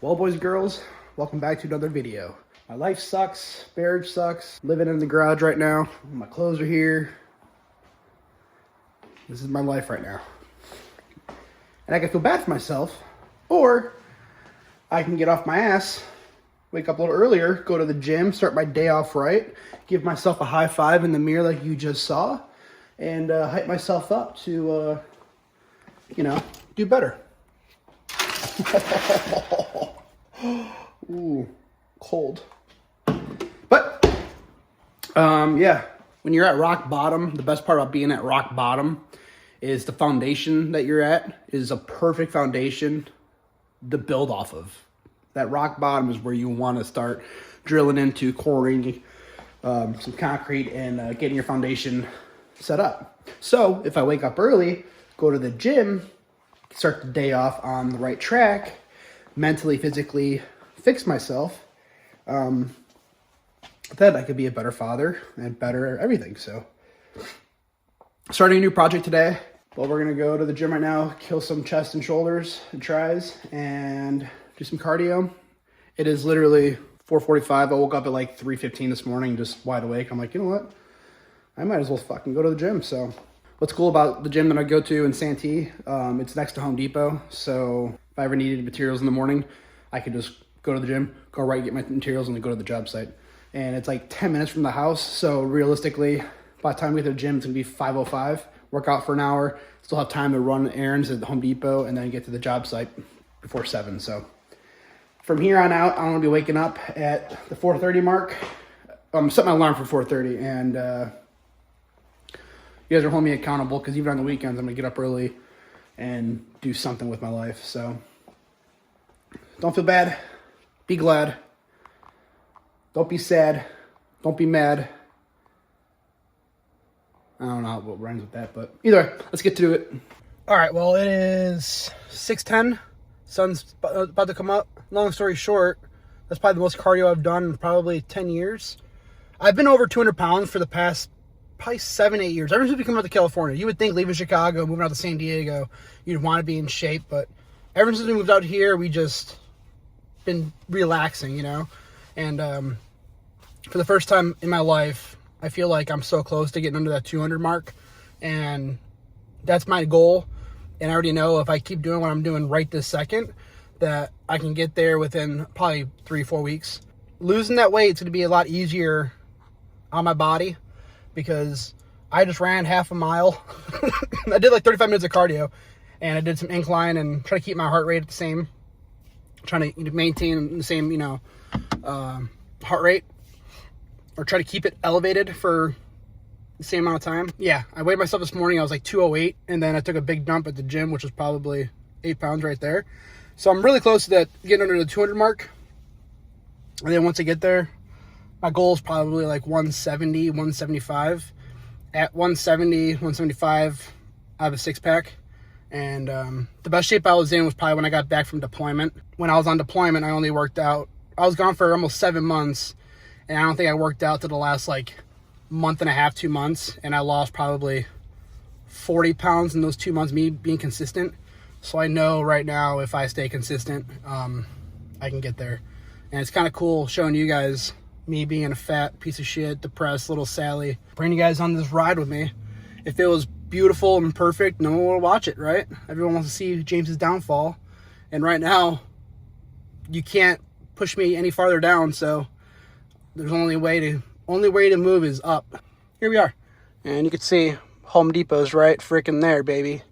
Well, boys and girls, welcome back to another video. My life sucks, marriage sucks, living in the garage right now. My clothes are here. This is my life right now. And I can feel bad for myself, or I can get off my ass, wake up a little earlier, go to the gym, start my day off right, give myself a high five in the mirror like you just saw, and hype myself up to, do better. Ooh, cold. But, yeah, when you're at rock bottom, the best part about being at rock bottom is the foundation that you're at is a perfect foundation to build off of. That rock bottom is where you want to start drilling into, quarrying some concrete and getting your foundation set up. So if I wake up early, go to the gym, start the day off on the right track, mentally, physically fix myself, then I could be a better father and better everything. So starting a new project today. Well, we're going to go to the gym right now, kill some chest and shoulders and tries, and do some cardio. It is literally 4:45. I woke up at like 3:15 this morning, just wide awake. I'm like, you know what? I might as well fucking go to the gym. So what's cool about the gym that I go to in Santee, it's next to Home Depot. So if I ever needed materials in the morning, I could just go to the gym, go right, get my materials, and then go to the job site. And it's like 10 minutes from the house. So realistically, by the time we get to the gym, it's going to be 5:05. Work out for an hour, still have time to run errands at the Home Depot, and then get to the job site before 7. So from here on out, I'm going to be waking up at the 4:30 mark. I'm setting my alarm for 4:30, and you guys are holding me accountable because even on the weekends, I'm going to get up early and do something with my life. So don't feel bad. Be glad. Don't be sad. Don't be mad. I don't know what rhymes with that, but either way, let's get to it. All right, well, it is 6:10. Sun's about to come up. Long story short, that's probably the most cardio I've done in probably 10 years. I've been over 200 pounds for the past probably 7-8 years. Ever since we came out to California, you would think leaving Chicago, moving out to San Diego, you'd want to be in shape, but ever since we moved out here, we just been relaxing, and for the first time in my life, I feel like I'm so close to getting under that 200 mark, and that's my goal. And I already know if I keep doing what I'm doing right this second, that I can get there within probably 3-4 weeks. Losing that weight is going to be a lot easier on my body because I just ran half a mile. I did like 35 minutes of cardio, and I did some incline and try to keep my heart rate at the same, trying to maintain the same, heart rate, or try to keep it elevated for the same amount of time. Yeah, I weighed myself this morning. I was like 208, and then I took a big dump at the gym, which was probably 8 pounds right there. So I'm really close to that, getting under the 200 mark. And then once I get there, my goal is probably like 170, 175. At 170, 175, I have a six-pack. And the best shape I was in was probably when I got back from deployment. When I was on deployment, I only worked out. I was gone for almost 7 months, and I don't think I worked out to the last like month and a half, 2 months, and I lost probably 40 pounds in those 2 months, me being consistent. So I know right now if I stay consistent, I can get there. And it's kind of cool showing you guys me being a fat piece of shit, depressed little Sally, bringing you guys on this ride with me. If it was beautiful and perfect, no one will watch it, right? Everyone wants to see James's downfall. And right now, you can't push me any farther down, so there's only way to move is up. Here we are. And you can see Home Depot's right freaking there, baby.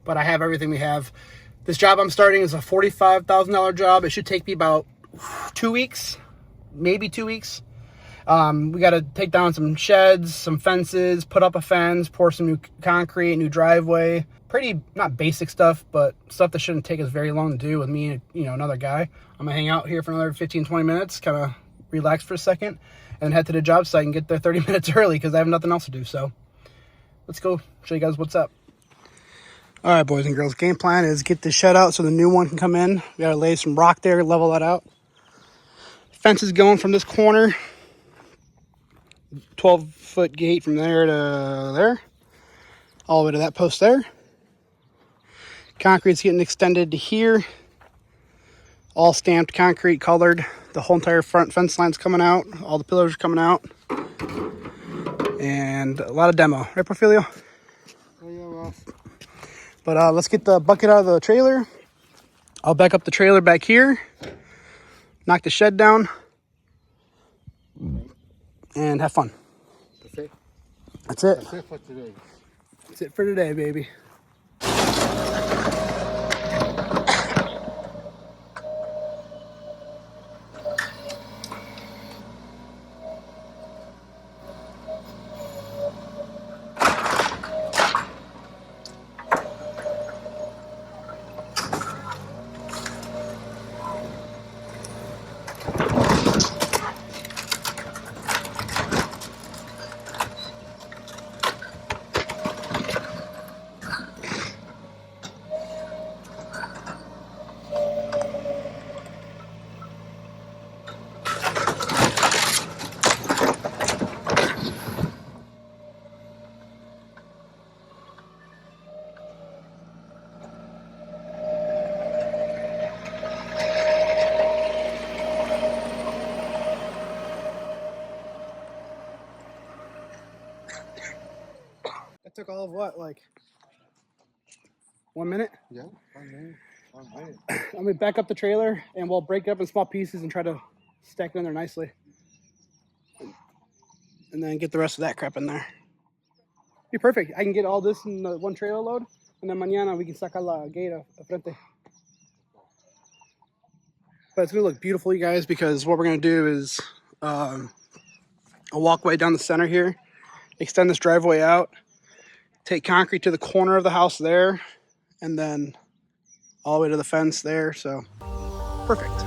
But I have everything we have. This job I'm starting is a $45,000 job. It should take me about 2 weeks, maybe 2 weeks. We got to take down some sheds, some fences, put up a fence, pour some new concrete, new driveway. Pretty, not basic stuff, but stuff that shouldn't take us very long to do with me and, another guy. I'm going to hang out here for another 15, 20 minutes, kind of relax for a second, and head to the job site and get there 30 minutes early because I have nothing else to do. So let's go show you guys what's up. All right, boys and girls, game plan is get this shed out so the new one can come in. We got to lay some rock there, level that out. Fence is going from this corner, 12-foot gate from there to there, all the way to that post there. Concrete's getting extended to here, all stamped concrete, colored. The whole entire front fence line's coming out. All the pillars are coming out. And a lot of demo. Right, Porfirio? Oh, yeah, Ross. But let's get the bucket out of the trailer. I'll back up the trailer back here. Knock the shed down. And have fun. That's it. That's it. That's it for today. That's it for today, baby. That took all of what, like 1 minute? Yeah, 1 minute. 1 minute. I'm gonna back up the trailer and we'll break it up in small pieces and try to stack it in there nicely. And then get the rest of that crap in there. Be perfect. I can get all this in the one trailer load and then mañana we can sacar la gate de frente. But it's gonna look beautiful, you guys, because what we're gonna do is a walkway down the center here, extend this driveway out, take concrete to the corner of the house there, and then all the way to the fence there. So perfect.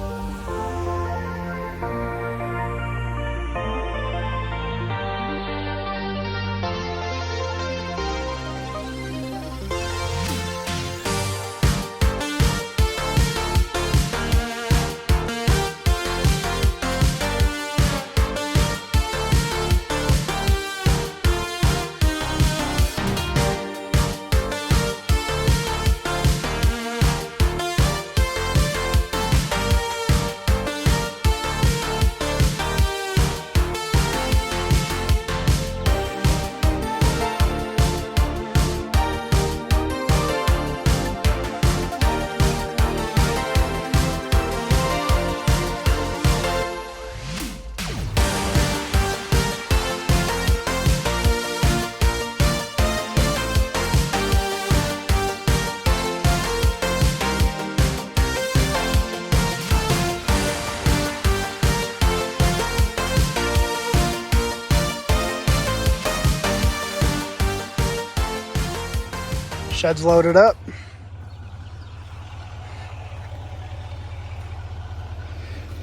Shed's loaded up.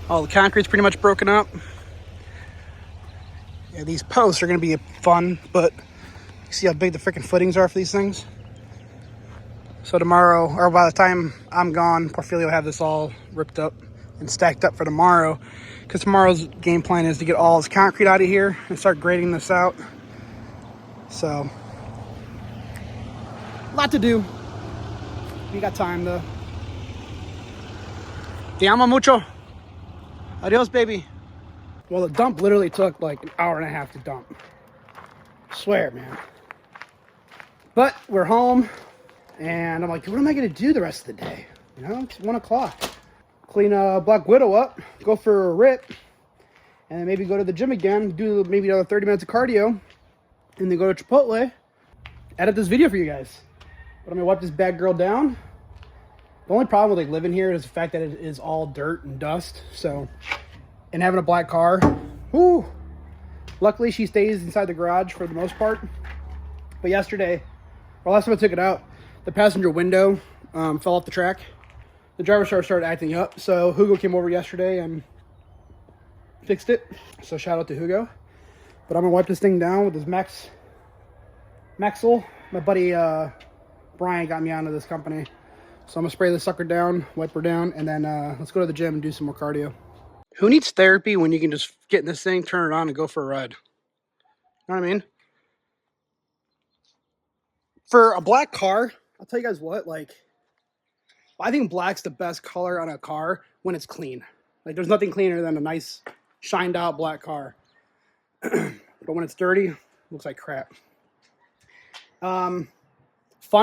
All the concrete's pretty much broken up. Yeah, these posts are gonna be fun, but you see how big the freaking footings are for these things? So tomorrow, or by the time I'm gone, Porfirio will have this all ripped up and stacked up for tomorrow. Because tomorrow's game plan is to get all this concrete out of here and start grading this out. So, a lot to do. We got time though. Te amo mucho. Adios, baby. Well, the dump literally took like an hour and a half to dump. Swear, man. But we're home, and I'm like, what am I gonna do the rest of the day? You know, it's 1 o'clock. Clean Black Widow up, go for a rip, and then maybe go to the gym again, do maybe another 30 minutes of cardio, and then go to Chipotle, edit this video for you guys. But I'm gonna wipe this bad girl down. The only problem with like living here is the fact that it is all dirt and dust. So, and having a black car, whoo. Luckily she stays inside the garage for the most part. But yesterday, or last time I took it out, the passenger window fell off the track. The driver started acting up. So Hugo came over yesterday and fixed it. So shout out to Hugo. But I'm gonna wipe this thing down with this Maxel. My buddy Brian got me onto this company. So I'm gonna spray this sucker down, wipe her down, and then let's go to the gym and do some more cardio. Who needs therapy when you can just get in this thing, turn it on, and go for a ride? You know what I mean? For a black car, I'll tell you guys what, like, I think black's the best color on a car when it's clean. Like there's nothing cleaner than a nice shined out black car. But when it's dirty, it looks like crap. Fun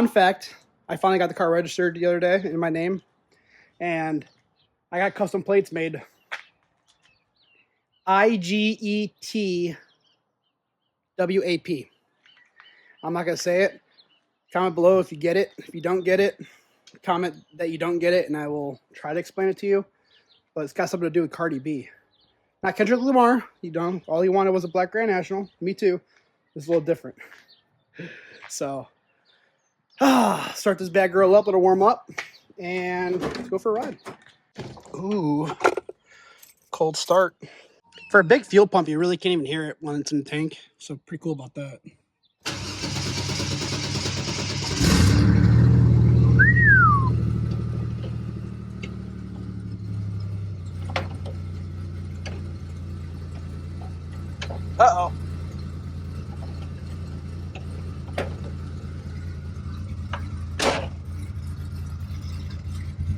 fact, I finally got the car registered the other day in my name, and I got custom plates made. IGETWAP. I'm not going to say it. Comment below if you get it. If you don't get it, comment that you don't get it, and I will try to explain it to you. But it's got something to do with Cardi B. Not Kendrick Lamar. You don't. All he wanted was a black Grand National. Me too. It's a little different. So, start this bad girl up. Let her warm up. And let's go for a ride. Ooh. Cold start. For a big fuel pump, you really can't even hear it when it's in the tank. So, pretty cool about that. Uh-oh.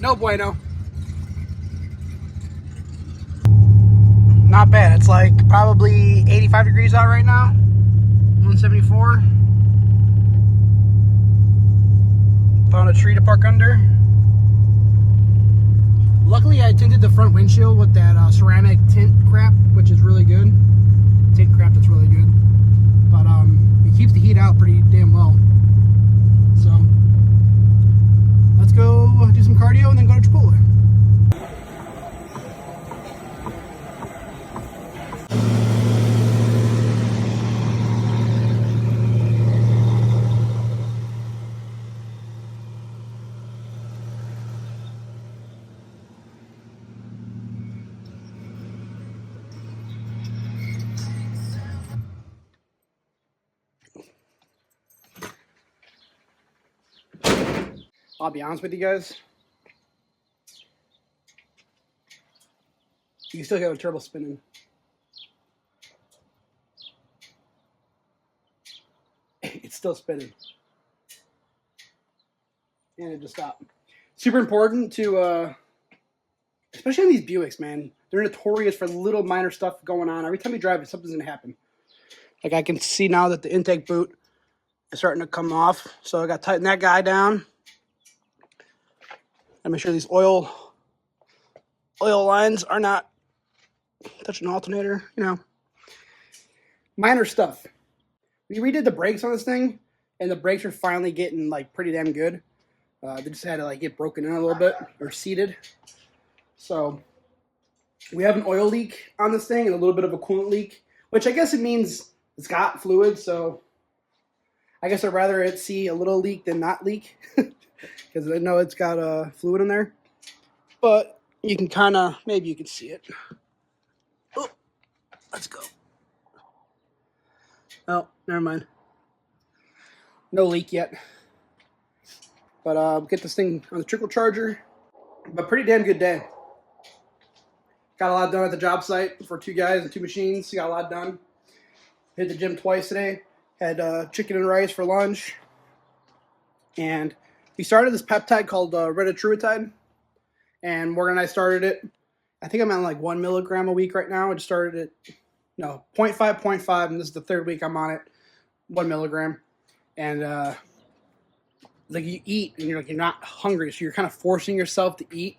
No bueno. Not bad. It's like probably 85 degrees out right now. 174. Found a tree to park under. Luckily, I tinted the front windshield with that ceramic tint crap, which is really good. Tint crap that's really good. But it keeps the heat out pretty damn well. So let's go do some cardio and then go to Chipotle. I'll be honest with you guys. You can still hear the turbo spinning. It's still spinning. And it just stopped. Super important to, especially on these Buicks, man. They're notorious for little minor stuff going on. Every time you drive it, something's going to happen. Like I can see now that the intake boot is starting to come off. So I got to tighten that guy down. And make sure these oil lines are not touching the alternator, you know. Minor stuff. We redid the brakes on this thing, and the brakes are finally getting like pretty damn good. They just had to like get broken in a little bit or seated. So we have an oil leak on this thing and a little bit of a coolant leak, which I guess it means it's got fluid. So I guess I'd rather it see a little leak than not leak. Because I know it's got fluid in there. But you can kind of, maybe you can see it. Oh, let's go. Oh, never mind. No leak yet. But get this thing on the trickle charger. But pretty damn good day. Got a lot done at the job site for 2 guys and 2 machines. Got a lot done. Hit the gym twice today. Had chicken and rice for lunch. And we started this peptide called retatrutide, and Morgan and I started it. I think I'm at like 1 milligram a week right now. I just started it, 0.5, and this is the 3rd week I'm on it, 1 milligram. And like you eat, and you're not hungry, so you're kind of forcing yourself to eat,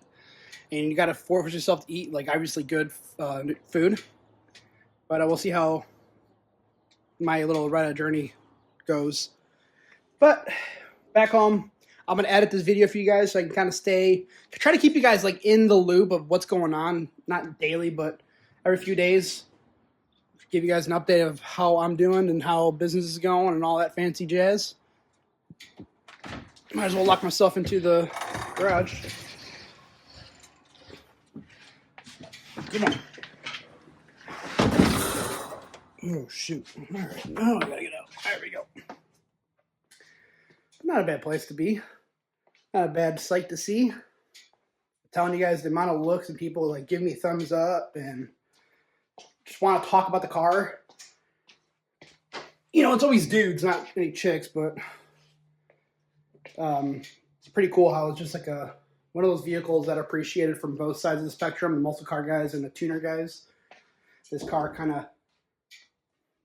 and you got to force yourself to eat like obviously good food. But we'll see how my little Retta journey goes. But back home. I'm going to edit this video for you guys so I can kind of try to keep you guys like in the loop of what's going on, not daily, but every few days. Give you guys an update of how I'm doing and how business is going and all that fancy jazz. Might as well lock myself into the garage. Come on. Oh, shoot. All right, now I got to get out. There we go. Not a bad place to be. Not a bad sight to see. I'm telling you guys the amount of looks and people like give me thumbs up and just want to talk about the car. You know, it's always dudes, not any chicks, but it's pretty cool how it's just like a one of those vehicles that are appreciated from both sides of the spectrum, the muscle car guys and the tuner guys. This car kind of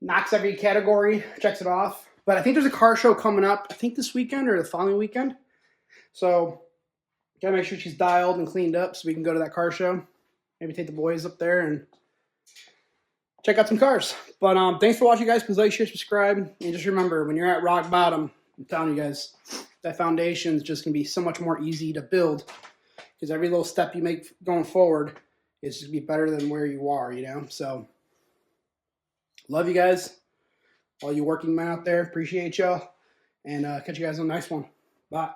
knocks every category, checks it off. But I think there's a car show coming up, I think this weekend or the following weekend. So gotta make sure she's dialed and cleaned up so we can go to that car show. Maybe take the boys up there and check out some cars. But thanks for watching, guys. Please like, share, subscribe. And just remember, when you're at rock bottom, I'm telling you guys, that foundation is just going to be so much more easy to build. Because every little step you make going forward is just be better than where you are, you know? So, love you guys. All you working men out there, appreciate y'all. And catch you guys on the next one. Bye.